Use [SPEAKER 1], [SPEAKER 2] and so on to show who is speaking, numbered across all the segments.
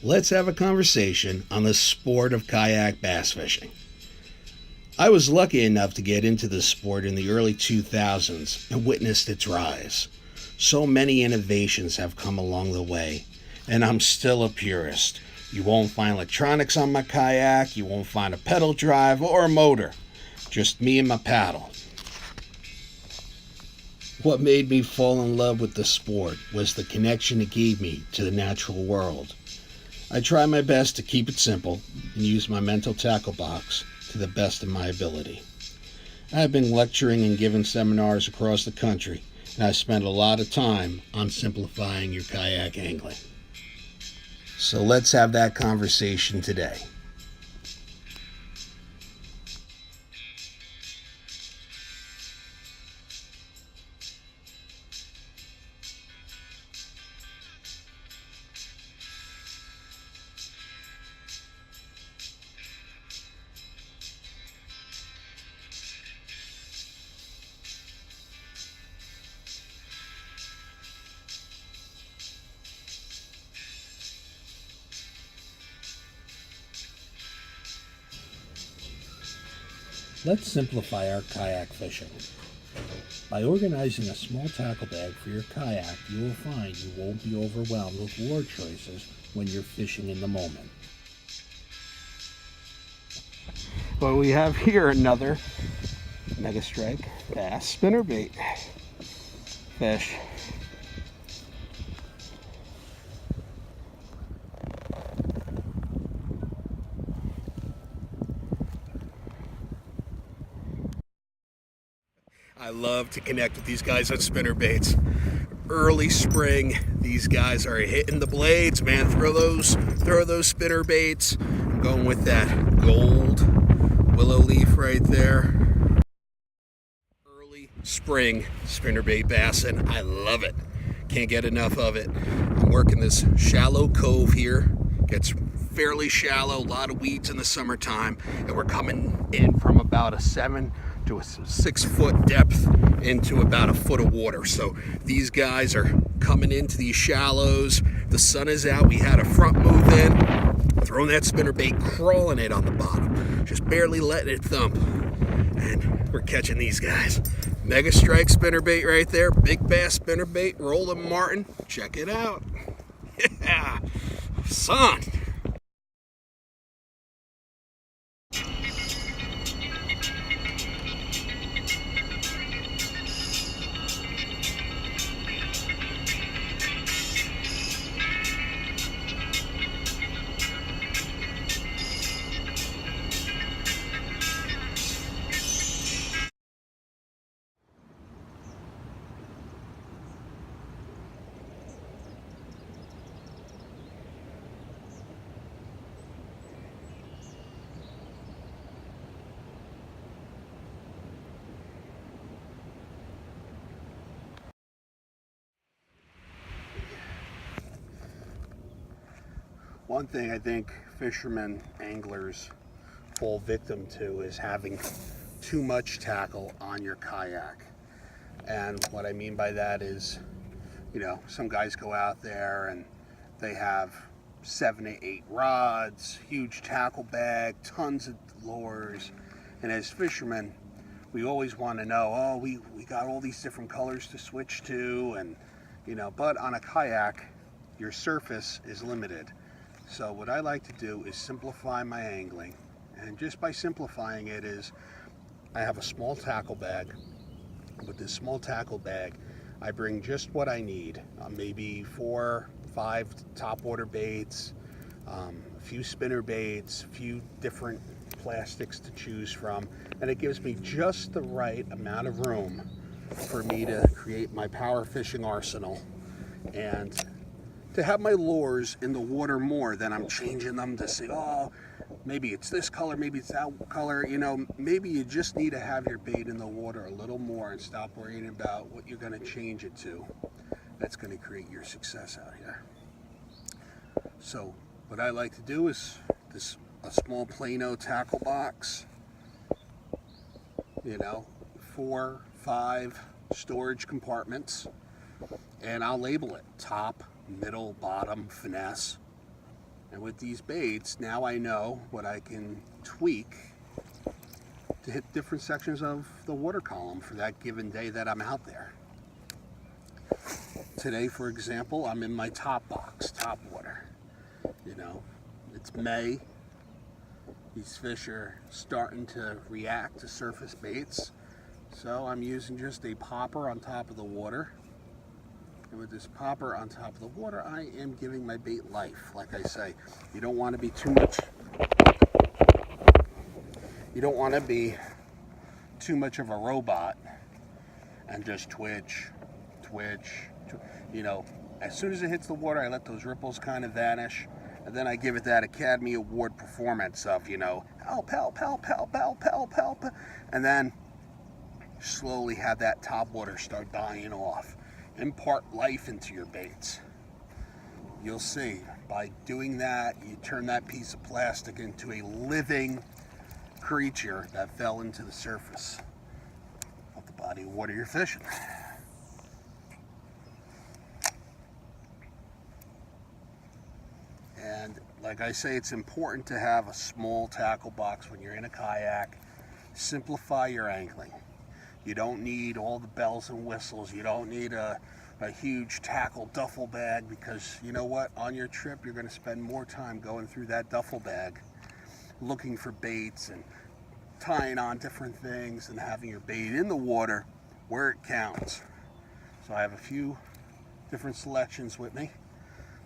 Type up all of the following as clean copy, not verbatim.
[SPEAKER 1] Let's have a conversation on the sport of kayak bass fishing. I was lucky enough to get into this sport in the early 2000s and witnessed its rise. So many innovations have come along the way, and I'm still a purist. You won't find electronics on my kayak, you won't find a pedal drive or a motor. Just me and my paddle. What made me fall in love with the sport was the connection it gave me to the natural world. I try my best to keep it simple and use my mental tackle box to the best of my ability. I've been lecturing and giving seminars across the country, and I've spent a lot of time on simplifying your kayak angling. So let's have that conversation today. Let's simplify our kayak fishing. By organizing a small tackle bag for your kayak, you will find you won't be overwhelmed with lure choices when you're fishing in the moment. Well, we have here another Mega Strike bass spinnerbait fish. I love to connect with these guys on spinnerbaits. Early spring, these guys are hitting the blades, man. Throw those spinnerbaits. I'm going with that gold willow leaf right there. Early spring spinnerbait bassing. I love it. Can't get enough of it. I'm working this shallow cove here. Gets fairly shallow, a lot of weeds in the summertime, and we're coming in from about a 7 to a 6 foot depth into about a foot of water. So these guys are coming into these shallows. The sun is out. We had a front move in, throwing that spinnerbait, crawling it on the bottom, just barely letting it thump, and we're catching these guys. Mega Strike spinnerbait right there, big bass spinnerbait, Roland Martin. Check it out. Yeah, son. One thing I think fishermen, anglers fall victim to is having too much tackle on your kayak. And what I mean by that is, some guys go out there and they have 7 to 8 rods, huge tackle bag, tons of lures. And as fishermen, we always want to know, oh, we got all these different colors to switch to, and but on a kayak, your surface is limited. So what I like to do is simplify my angling, and just by simplifying it is, I have a small tackle bag. With this small tackle bag, I bring just what I need, maybe 4, 5 topwater baits, a few spinner baits, a few different plastics to choose from, and it gives me just the right amount of room for me to create my power fishing arsenal and to have my lures in the water more than I'm changing them to say, oh, maybe it's this color, maybe it's that color. Maybe you just need to have your bait in the water a little more and stop worrying about what you're going to change it to. That's going to create your success out here. So what I like to do is a small Plano tackle box, 4, 5 storage compartments, and I'll label it top, middle, bottom, finesse, And with these baits, now I know what I can tweak to hit different sections of the water column for that given day that I'm out there. Today, for example, I'm in my top box, top water. You know, it's May. These fish are starting to react to surface baits. So I'm using just a popper on top of the water. And with this popper on top of the water, I am giving my bait life. Like I say, you don't want to be too much. You don't want to be too much of a robot and just twitch. You know, as soon as it hits the water, I let those ripples kind of vanish. And then I give it that Academy Award performance of, you know, help, help, help, help, help, help, help. And then slowly have that top water start dying off. Impart life into your baits. You'll see, by doing that, you turn that piece of plastic into a living creature that fell into the surface of the body of water you're fishing. And like I say, it's important to have a small tackle box when you're in a kayak. Simplify your angling. You don't need all the bells and whistles. You don't need a huge tackle duffel bag, because you know what? On your trip, you're going to spend more time going through that duffel bag looking for baits and tying on different things and having your bait in the water where it counts. So I have a few different selections with me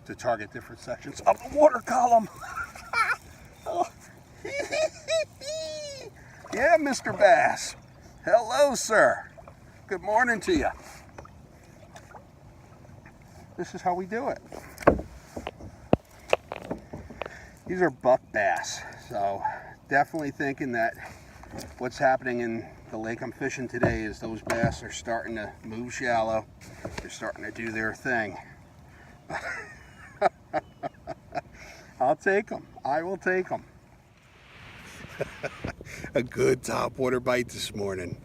[SPEAKER 1] to target different sections of the water column. Oh. Yeah, Mr. Bass. Hello, sir. Good morning to you. This is how we do it. These are buck bass, so definitely thinking that what's happening in the lake I'm fishing today is those bass are starting to move shallow. They're starting to do their thing. I'll take them. I will take them. A good topwater bite this morning.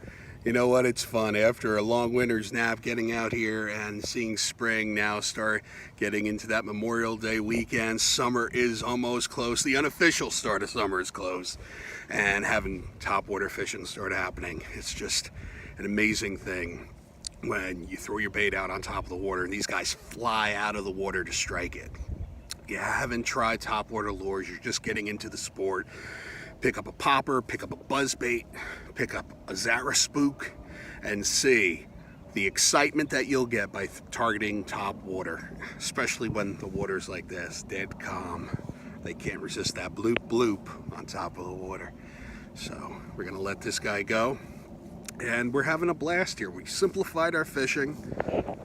[SPEAKER 1] You know what? It's fun. After a long winter's nap, getting out here and seeing spring now start getting into that Memorial Day weekend. Summer is almost close. The unofficial start of summer is close. And having topwater fishing start happening. It's just an amazing thing when you throw your bait out on top of the water and these guys fly out of the water to strike it. You haven't tried topwater lures. You're just getting into the sport. Pick up a popper, pick up a buzzbait, pick up a Zara spook, and see the excitement that you'll get by targeting top water, especially when the water's like this, dead calm. They can't resist that bloop bloop on top of the water. So we're gonna let this guy go, and we're having a blast here. We simplified our fishing.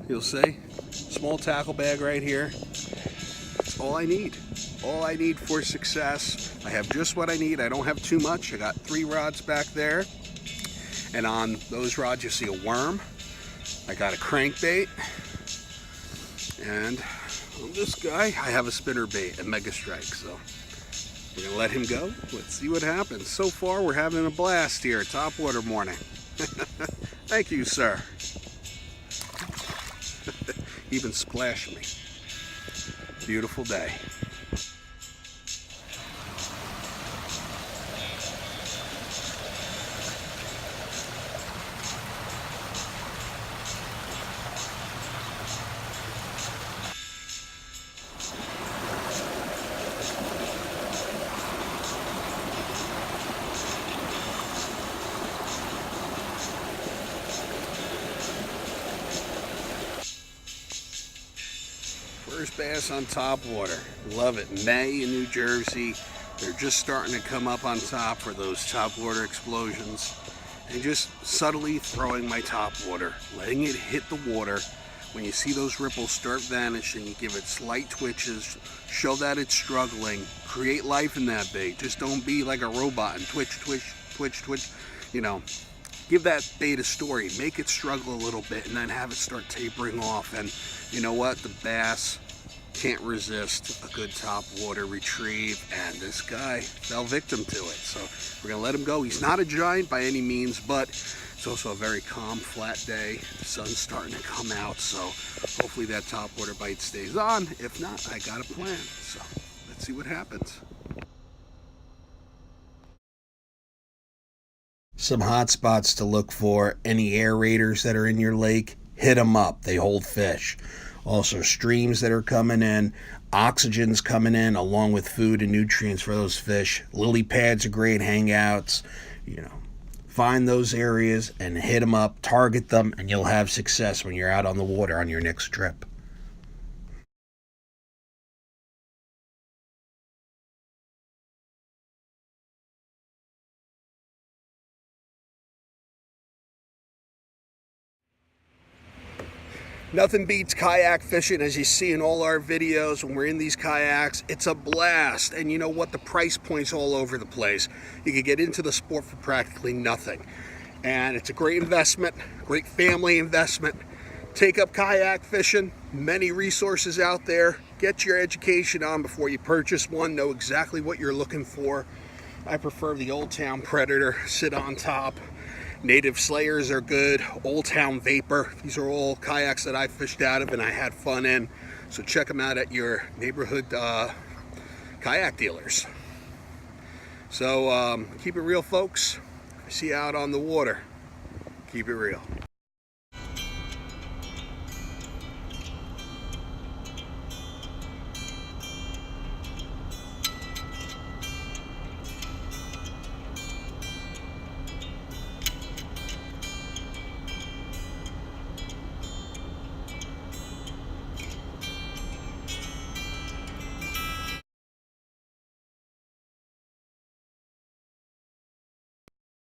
[SPEAKER 1] You'll see, small tackle bag right here. It's all I need. All I need for success. I have just what I need. I don't have too much. I got 3 rods back there. And on those rods, you see a worm. I got a crankbait. And on this guy, I have a spinner bait, a Mega Strike. So we're going to let him go. Let's see what happens. So far, we're having a blast here. Topwater morning. Thank you, sir. Even splashed me. Beautiful day. First bass on top water. Love it. May in New Jersey. They're just starting to come up on top for those top water explosions. And just subtly throwing my top water, letting it hit the water. When you see those ripples start vanishing, you give it slight twitches, show that it's struggling, create life in that bait. Just don't be like a robot and twitch, twitch, twitch, twitch. You know, give that bait a story, make it struggle a little bit, and then have it start tapering off. And you know what? The bass can't resist a good top water retrieve, and this guy fell victim to it. So we're gonna let him go. He's not a giant by any means, but it's also a very calm, flat day. The sun's starting to come out, so hopefully that top water bite stays on. If not, I got a plan. So let's see what happens. Some hot spots to look for: any aerators that are in your lake, hit them up. They hold fish. Also, streams that are coming in, oxygen's coming in along with food and nutrients for those fish. Lily pads are great hangouts. Find those areas and hit them up, target them, and you'll have success when you're out on the water on your next trip. Nothing beats kayak fishing, as you see in all our videos. When we're in these kayaks, it's a blast. And you know what? The price point's all over the place. You can get into the sport for practically nothing. And it's a great investment, great family investment. Take up kayak fishing. Many resources out there. Get your education on before you purchase one. Know exactly what you're looking for. I prefer the Old Town Predator, sit on top. Native Slayers are good. Old Town Vapor. These are all kayaks that I fished out of and I had fun in. So check them out at your neighborhood kayak dealers. So keep it real, folks. See you out on the water. Keep it real.